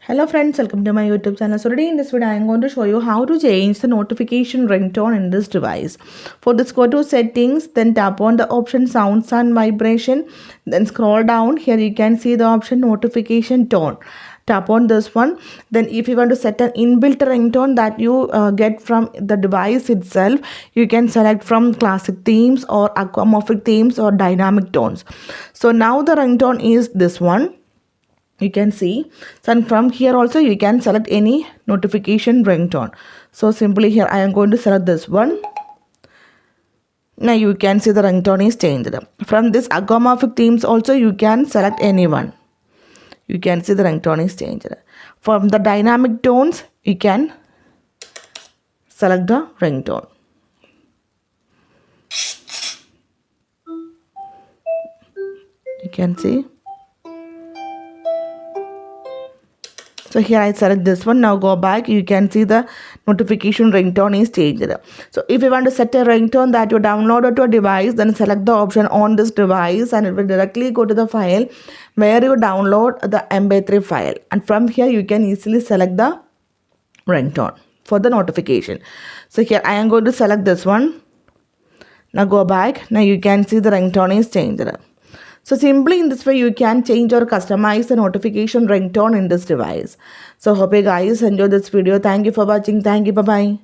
Hello friends, welcome to my YouTube channel. So today in this video I am going to show you how to change the notification ringtone in this device. For this, go to settings, then tap on the option sounds and vibration, then scroll down. Here you can see the option notification tone. Tap on this one. Then if you want to set an inbuilt ringtone that you get from the device itself, you can select from classic themes or aquamorphic themes or dynamic tones. So now the ringtone is this one, you can see. So and from here also you can select any notification ringtone. So simply here I am going to select this one. Now you can see the ringtone is changed. From this agomorphic themes also you can select any one. You can see the ringtone is changed. From the dynamic tones you can select the ringtone. You can see. So here I select this one. Now go back. You can see the notification ringtone is changed. So if you want to set a ringtone that you downloaded to a device, then select the option on this device and it will directly go to the file where you download the MP3 file. And from here you can easily select the ringtone for the notification. So here I am going to select this one. Now go back. Now you can see the ringtone is changed. So simply in this way you can change or customize the notification ringtone in this device. So hope you guys enjoyed this video. Thank you for watching. Thank you. Bye bye.